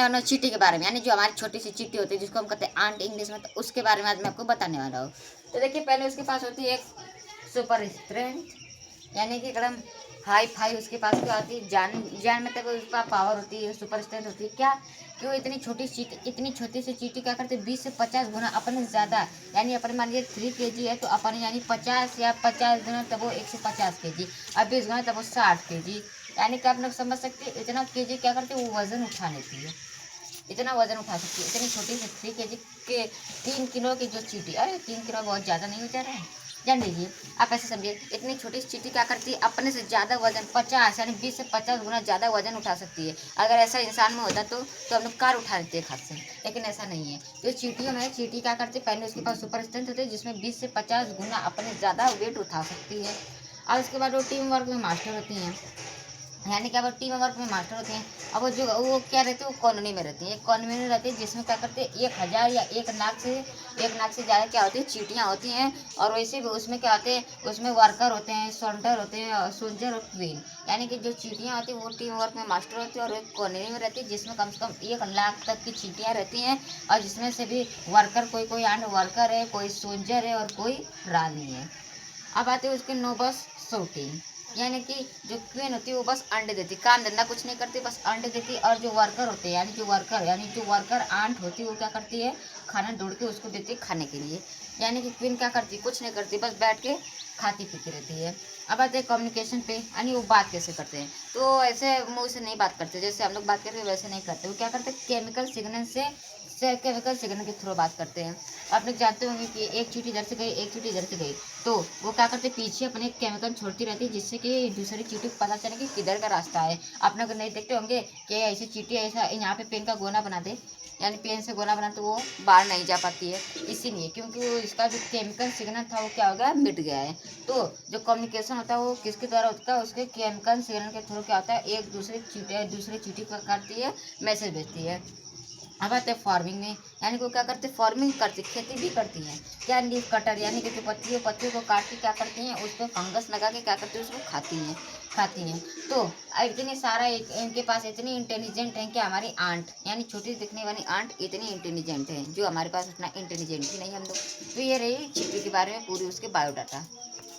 वाला चींटी के बारे में, यानी जो हमारी छोटी सी चींटी होती है जिसको हम कहते हैं आंट इंग्लिश में, तो उसके बारे में आज मैं आपको बताने वाला हूँ। तो देखिए, पहले उसके पास होती है एक सुपर स्ट्रेंथ, यानी कि एकदम हाई फाई उसके पास क्या होती है, जान जान मतलब उसका पावर होती है, सुपर स्ट्रेंथ होती है। क्या क्यों इतनी छोटी चींटी, इतनी छोटी सी चींटी क्या करते हैं 20 से 50 गुना अपने ज़्यादा, यानी अपन मान लीजिए 3 kg है तो अपन यानी 50 या 50 गुना तब वो 150 kg, अब 20 गुना तब वो 60 kg, यानी कि आप लोग समझ सकते हैं इतना केजी क्या करते हैं वो वजन उठा लेती है, इतना वजन उठा सकती है इतनी छोटी सी 3 kg के 3 किलो की जो चींटी। अरे 3 किलो बहुत ज़्यादा नहीं हो जा रहा है, जान लीजिए। आप ऐसे समझिए, इतनी छोटी सी चींटी क्या करती है अपने से ज़्यादा वजन 50 यानी 20 से 50 गुना ज़्यादा वजन उठा सकती है। अगर ऐसा इंसान में होता तो हम लोग कार उठा लेते हैं खाद से, लेकिन ऐसा नहीं है। तो चींटियों में चींटी क्या करती है, पहले उसके पास सुपर स्ट्रेंथ होती है जिसमें 20 से 50 गुना अपने ज़्यादा वेट उठा सकती है। और उसके बाद वो टीम वर्क में मास्टर होती हैं, यानी कि अब टीम वर्क में मास्टर होते हैं। अब वो क्या रहते हैं, वो कॉलोनी में रहती है, एक कॉलोनी में रहती है जिसमें क्या करते हैं 1000 या 1 लाख से ज़्यादा क्या होती है चींटियाँ होती हैं। और वैसे भी उसमें क्या होते हैं, उसमें वर्कर होते हैं, सोल्जर होते हैं, सोल्जर और क्वीन, यानी कि जो चींटियाँ होती हैं वो टीम वर्क में मास्टर होती है और एक कॉलोनी में रहती है जिसमें कम से कम 1 लाख तक की चींटियाँ रहती हैं। और जिसमें से भी वर्कर कोई कोई आंड वर्कर है, कोई सोल्जर है और कोई रानी है। अब आते हैं उसके 9 बस शूटिंग, यानी कि जो क्वीन होती है वो बस अंडे देती, काम धंधा कुछ नहीं करती, बस अंडे देती। और जो वर्कर होते हैं यानी जो वर्कर आंट होती है वो क्या करती है, खाना ढूंढ के उसको देती है खाने के लिए। यानी कि क्वीन क्या करती है, कुछ नहीं करती, बस बैठ के खाती पीती रहती है। अब आते हैं कम्युनिकेशन पे, यानी वो बात कैसे करते हैं। तो ऐसे मुँह से नहीं बात करते, जैसे हम लोग बात करते हैं वैसे नहीं करते। वो क्या करते हैं, केमिकल सिग्नल के थ्रू बात करते हैं। आप लोग जानते होंगे कि एक चींटी इधर से गई, एक चींटी इधर से गई, तो वो क्या करते पीछे अपने केमिकल छोड़ती रहती है जिससे कि दूसरी चींटी को पता चले कि किधर का रास्ता है। आप लोग नहीं देखते होंगे कि ऐसी चींटी ऐसा यहाँ पे पेन का गोला बना दे, यानी पेन से गोला बना तो वो बाहर नहीं जा पाती है, इसीलिए क्योंकि वो इसका जो केमिकल सिग्नल था वो क्या हो गया, मिट गया है। तो जो कम्युनिकेशन होता है वो किसके द्वारा होता है, उसके केमिकल सिग्नल के थ्रू क्या होता है, एक दूसरे चींटी को करती है, मैसेज भेजती है। अब आते हैं फार्मिंग में, यानी कि वो क्या करते हैं, फार्मिंग करती, खेती भी करती हैं। क्या, लीफ कटर, यानी कि जो पत्तियों को काट के क्या करती हैं, उस पर फंगस लगा के क्या करती हैं, उसको खाती हैं। तो इतनी सारा इनके पास इतनी इंटेलिजेंट है कि हमारी आंट, यानी छोटी दिखने वाली आंट इतनी इंटेलिजेंट है, जो हमारे पास उतना इंटेलिजेंट ही नहीं हम लोग। तो ये रही चींटी के बारे में पूरी उसके बायोडाटा।